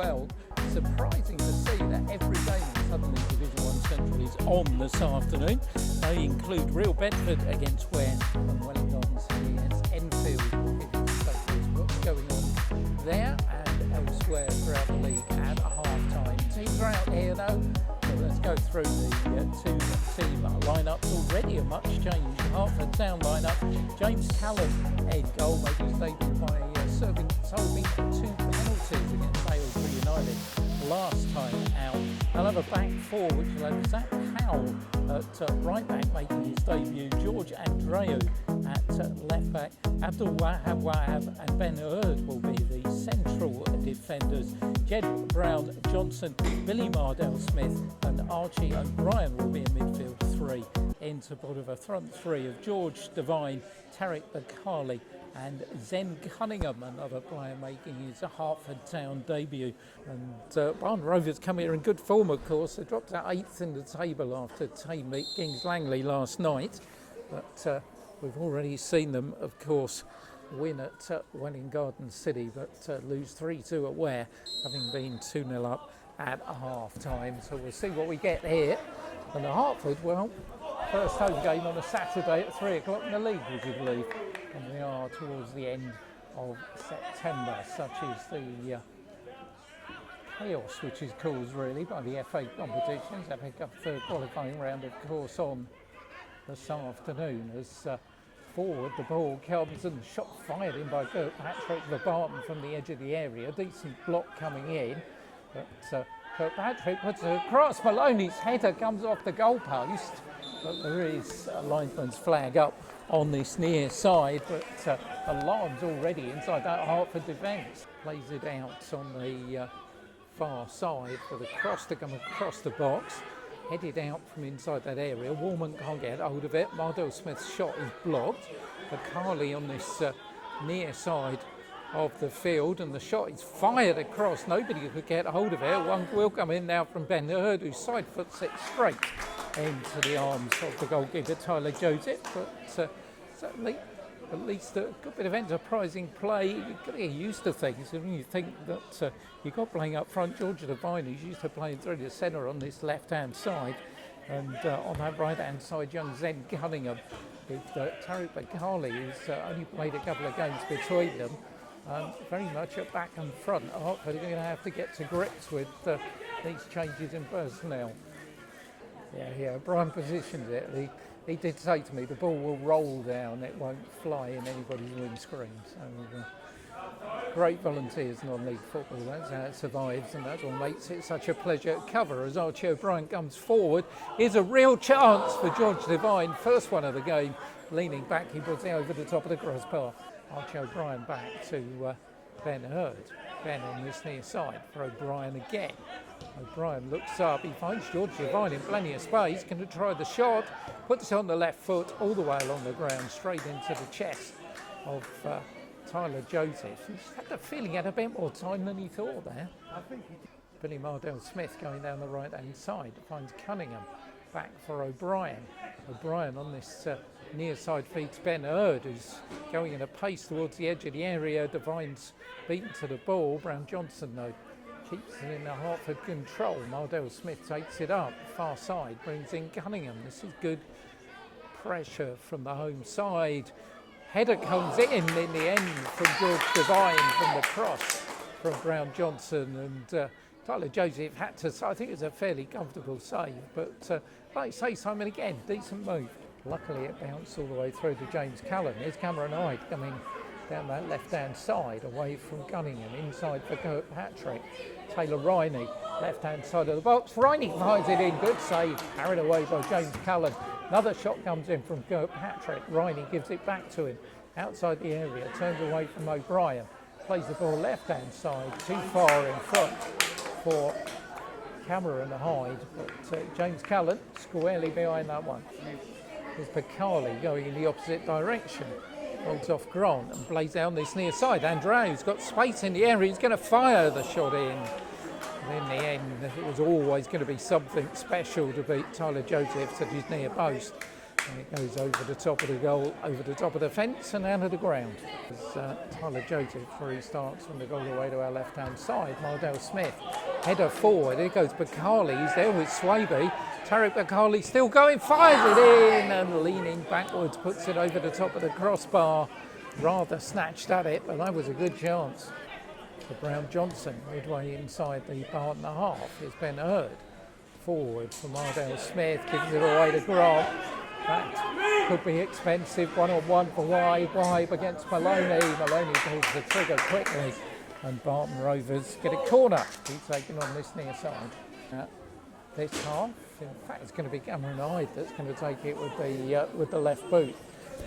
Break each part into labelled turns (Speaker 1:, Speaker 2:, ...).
Speaker 1: well. Surprising to see that every game in Southern League Division 1 Central is on this afternoon. They include Real Bedford against Ware and Welling Gardens against Enfield. What's going on there and elsewhere throughout the league at half-time. Teams are out here though. So let's go through the two-team lineups. Already a much changed Hertford Town lineup. James Callan, head goal, made his debut by solving 2 penalties against Aylesbury United last time out. They'll have a back four, which will have Zach Powell at right back making his debut. George Andreu at left back. Abdul Wahab and Ben Hurd will be the central defenders. Jed Brown Johnson, Billy Mardell Smith and Archie O'Brien will be a midfield three. In support of a front three of George Devine, Tarek Bakali and Zen Cunningham, another player making his Hertford Town debut. And Barton Rovers come here in good form, of course. They dropped out 8th in the table after Tame Kings Langley last night. But we've already seen them, of course, win at Welling Garden City, but lose 3-2 at Ware, having been 2-0 up at half-time. So we'll see what we get here. And the Hertford, well, first home game on a Saturday at 3 o'clock in the league, would you believe? And we are towards the end of September. Such is the chaos which is caused really by the FA competitions. FA Cup third qualifying round, of course, on this afternoon. As forward the ball comes and shot fired in by Kirkpatrick the Barton from the edge of the area. Decent block coming in, but Kirkpatrick puts it across. Maloney's header comes off the goalpost, but there is a linesman's flag up on this near side, but alarms already inside that Hertford defence. Plays it out on the far side for the cross to come across the box. Headed out from inside that area. Warman can't get hold of it. Mardell Smith's shot is blocked. Bakali on this near side of the field, and the shot is fired across. Nobody could get hold of it. One will come in now from Ben Hurd, who side foots it straight into the arms of the goalkeeper Tyler Joseph. But certainly at least a good bit of enterprising play. You've got to get used to things, and when you think that you've got playing up front George Devine, who's used to playing through the centre on this left-hand side, and on that right-hand side young Zen Cunningham with Tarek Bakali, who's only played a couple of games between them. Very much at back and front. Hertford are going to have to get to grips with these changes in personnel. Yeah, Brian positions it. He did say to me the ball will roll down, it won't fly in anybody's windscreen. So great volunteers, non-league football, that's how it survives, and that's what makes it such a pleasure to cover. As Archie O'Brien comes forward, here's a real chance for George Devine, first one of the game. Leaning back, he puts it over the top of the crossbar. Archie O'Brien back to Ben Hurd. Ben on this near side for O'Brien again. O'Brien looks up, he finds George Devine in plenty of space, going to try the shot, puts it on the left foot all the way along the ground, straight into the chest of Tyler Joseph. He just had the feeling he had a bit more time than he thought there. I think he did. Billy Mardell Smith going down the right hand side, finds Cunningham, back for O'Brien. O'Brien on this near side feeds Ben Hurd, who's going in a pace towards the edge of the area. Devine's beaten to the ball. Brown Johnson though keeps it in the Hertford control. Mardell Smith takes it up, far side, brings in Cunningham. This is good pressure from the home side. Header comes in the end from George Devine from the cross from Brown Johnson, and Tyler Joseph had to, I think it was a fairly comfortable save, but like I say, Simon, again, decent move. Luckily it bounced all the way through to James Callan. Here's Cameron Hyde coming down that left-hand side, away from Cunningham, inside for Kirkpatrick. Taylor Riney, left-hand side of the box. Riney finds it in, good save, carried away by James Callan. Another shot comes in from Kirkpatrick. Riney gives it back to him, outside the area, turns away from O'Brien. Plays the ball left-hand side, too far in front for Cameron Hyde, but James Callan squarely behind that one. There's Bakali going in the opposite direction. Holds off Grant and plays down this near side. Andreu's got space in the area. He's going to fire the shot in. And in the end, it was always going to be something special to beat Tyler Joseph at his near post. And it goes over the top of the goal, over the top of the fence and out of the ground. Tyler Joseph restarts from the goal away to our left-hand side. Mardell Smith, header forward. Here goes Bakali. He's there with Swaby. Tariq Bakali still going, fires it in and leaning backwards, puts it over the top of the crossbar. Rather snatched at it, but that was a good chance for Brown Johnson. Midway inside the Barton half is Ben Hurd. Forward for Mardell Smith, gives it away to Grant. That could be expensive. 1-on-1 for Wide against Maloney. Maloney pulls the trigger quickly, and Barton Rovers get a corner. He's taken on this near side. This half, in fact, it's going to be Cameron Hyde that's going to take it with the left boot,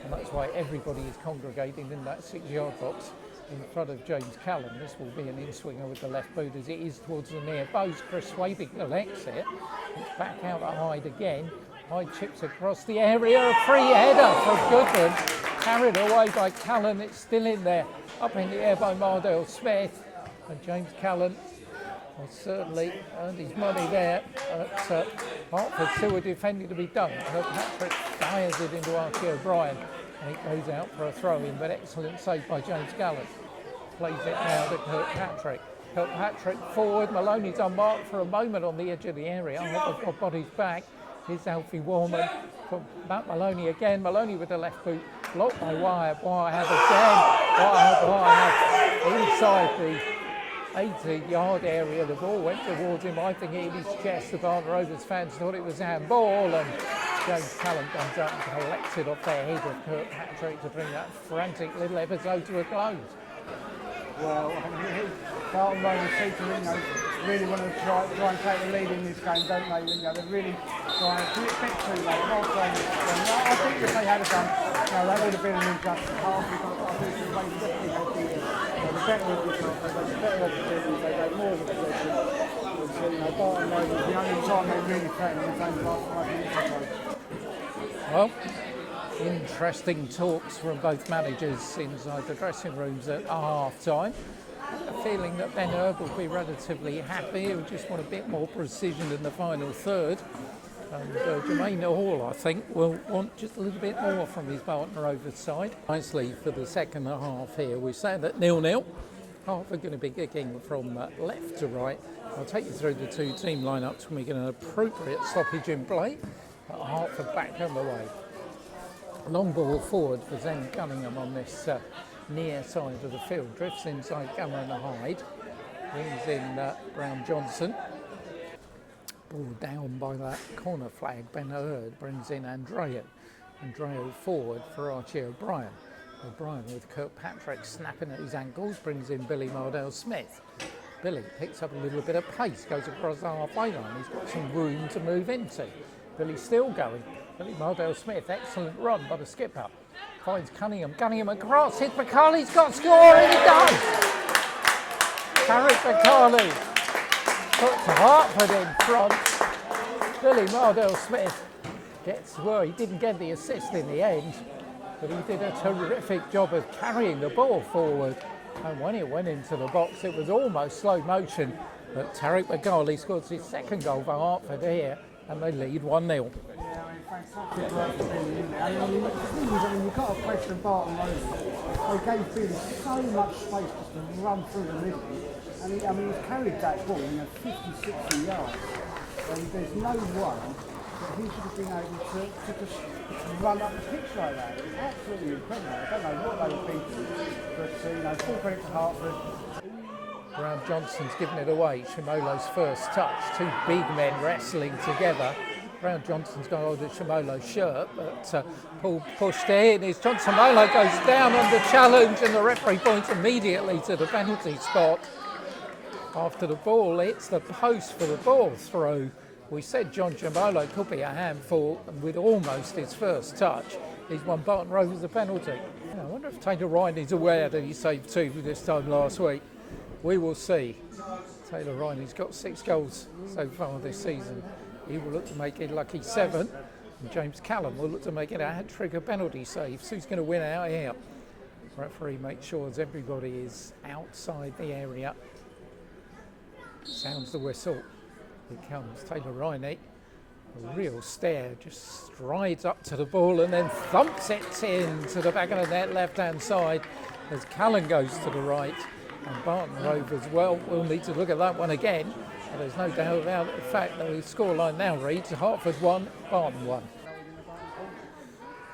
Speaker 1: and that's why everybody is congregating in that 6-yard box in front of James Callan. This will be an in-swinger with the left boot as it is towards the near post. Chris Swaby collects it. It's back out to Hyde again. Hyde chips across the area. A free header for Goodman. Carried away by Callan. It's still in there. Up in the air by Mardell Smith. And James Callan has certainly earned his money there. But Hertford still a defending to be done. Kirkpatrick fires it into Archie O'Brien. And it goes out for a throw-in, but excellent save by James Callan. Plays it now to Kirkpatrick. Kirkpatrick forward. Maloney's unmarked for a moment on the edge of the area. Hertford got bodies back. Here's Alfie Warman from Matt Maloney again. Maloney with the left boot. Blocked by Wyatt. Wyatt again. Inside the 18-yard area. The ball went towards him. I think it hit his chest. The Barton Rovers fans thought it was handball. And James Callan comes up and collects it off the head of Kirkpatrick to bring that frantic little episode to a close.
Speaker 2: Well, Barton Rovers seem to, really want to try and take the lead in this game, don't they? They're really trying to do it a bit too late. I think if they had done, that would have been an injustice half, because I think they definitely had the better of the shot, the better of the business, they got more of the position. Barton Rovers, the only time they really threatened was only last 5 minutes ago.
Speaker 1: Well, interesting talks from both managers inside the dressing rooms at half-time. A feeling that Ben Hurd will be relatively happy. He'll just want a bit more precision in the final third. And Jermaine Hall, I think, will want just a little bit more from his Barton Rovers side. Nicely for the second half here. We stand at 0-0. Hertford going to be kicking from left to right. I'll take you through the two team lineups when we get an appropriate stoppage in play. Hertford back underway. Long ball forward for Zen Cunningham on this near side of the field. Drifts inside Cameron Hyde. Brings in Brown Johnson. Ball down by that corner flag. Ben Hurd brings in Andreo. Andreo forward for Archie O'Brien. O'Brien with Kirkpatrick snapping at his ankles. Brings in Billy Mardell Smith. Billy picks up a little bit of pace. Goes across the halfway line. He's got some room to move into. Billy's still going. Billy Mardell Smith, excellent run by the skipper. Finds Cunningham. Cunningham across. Hits Bakali's got score, and he does! Tariq Bakali puts Hertford in front. Billy Mardell Smith gets, well, he didn't get the assist in the end, but he did a terrific job of carrying the ball forward. And when it went into the box, it was almost slow motion. But Tariq Bakali scores his second goal for Hertford here, and they lead 1-0.
Speaker 2: Fantastic work for Billy in there. The thing is, you've got to question Barton Rovers. They gave Billy so much space just to run through the middle, and he's carried that ball 50, 60 yards. And there's no one that he should have been able to just run up the pitch like that. It's absolutely incredible. I don't know what they were thinking, but full credit to Hertford.
Speaker 1: Brown Johnson's given it away. Shimolo's first touch. Two big men wrestling together. Brown Johnson's got hold of Shimolo's shirt, but Paul pushed in. His Johnson Molo goes down under challenge, and the referee points immediately to the penalty spot. After the ball hits the post for the ball throw, we said John Shimolo could be a handful, and with almost his first touch, he's won Barton Rovers a penalty. I wonder if Taylor Ryan is aware that he saved 2 this time last week. We will see. Taylor Ryan, he's got 6 goals so far this season. He will look to make it lucky 7. And James Callan will look to make it a hat-trick of penalty saves. Who's going to win out here? Referee makes sure that everybody is outside the area. Sounds the whistle. Here comes Taylor Riney. A real stare, just strides up to the ball and then thumps it in to the back of the net, left-hand side, as Callan goes to the right. And Barton Rovers, well, we'll need to look at that one again. But there's no doubt about the fact that the scoreline now reads Hertford 1, Barton 1.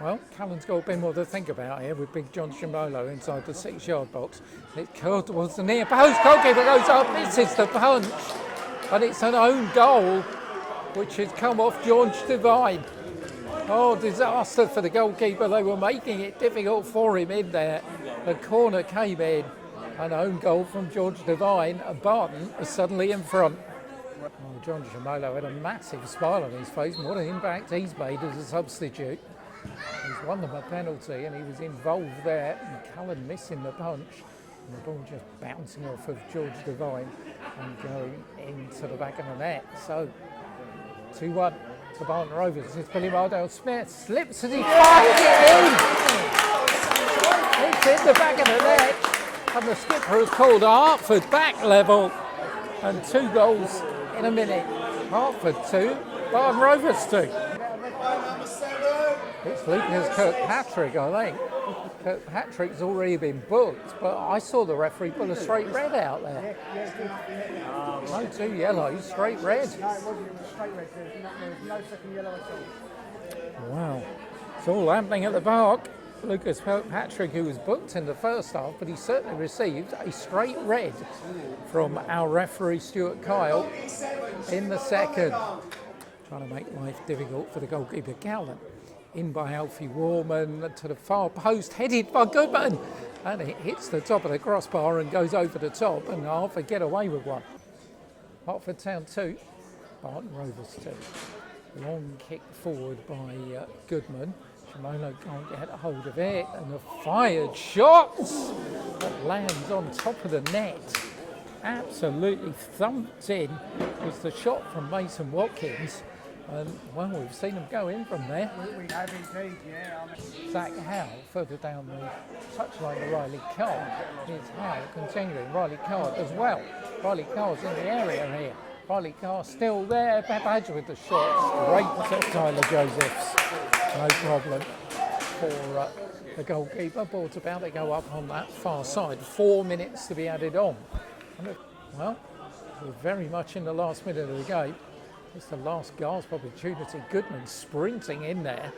Speaker 1: Well, Callan's got a bit more to think about here with big John Shimolo inside the 6-yard box. It's curled towards the near post. Goalkeeper goes up, misses the punch. But it's an own goal, which has come off George Devine. Oh, disaster for the goalkeeper. They were making it difficult for him in there. The corner came in. An own goal from George Devine, and Barton is suddenly in front. Oh, John Shimolo had a massive smile on his face. What an impact he's made as a substitute. He's won them a penalty and he was involved there, and Callan missing the punch. And the ball just bouncing off of George Devine and going into the back of the net. So, 2-1 to Barton Rovers. This is Billy Mardale-Smith. Slips as he fires it in! It's in the back of the net. And the skipper has called Hertford back level, and 2 goals in a minute. Hertford 2, Barton Rovers 2. It's Lucas Kirkpatrick, I think. Kirkpatrick's already been booked, but I saw the referee pull a straight red out there. No 2 yellows, straight red.
Speaker 2: No, it wasn't. It was straight red. There was no second yellow at all.
Speaker 1: Wow. It's all happening at the park. Lucas Kirkpatrick, who was booked in the first half, but he certainly received a straight red from our referee Stuart Kyle in the second. Trying to make life difficult for the goalkeeper Callan. In by Alfie Warman to the far post, headed by Goodman, and it hits the top of the crossbar and goes over the top, and Hertford get away with one. Hertford Town 2, Barton Rovers 2. Long kick forward by Goodman. Shimolo can't get a hold of it, and a fired shot that lands on top of the net. Absolutely thumped in was the shot from Mason Watkins. And, well, we've seen him go in from there.
Speaker 2: We have indeed, yeah.
Speaker 1: Zach Howe, further down the touchline to Riley Card. Here's Howe continuing. Riley Card as well. Riley Card's in the area here. Riley Card still there. Babbage with the shot. Straight to Tyler Josephs. No problem for the goalkeeper. Ball's about to go up on that far side. 4 minutes to be added on. Well, we're very much in the last minute of the game. It's the last gasp opportunity. Goodman sprinting in there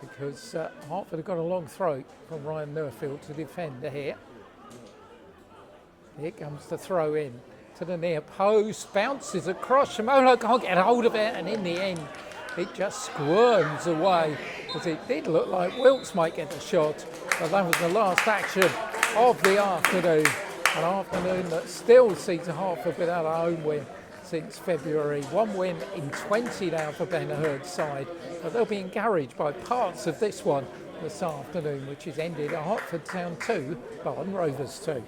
Speaker 1: because Hertford have got a long throw from Ryan Neufeld to defend here. Here comes the throw in to the near post, bounces across. Shimolo can't get hold of it, and in the end it just squirms away, because it did look like Wilkes might get the shot, but that was the last action of the afternoon. An afternoon that still sees Hertford without a home win since February. 1 win in 20 now for Ben Hurd's side, but they'll be encouraged by parts of this one this afternoon, which is ended at Hertford Town 2, Barton Rovers 2.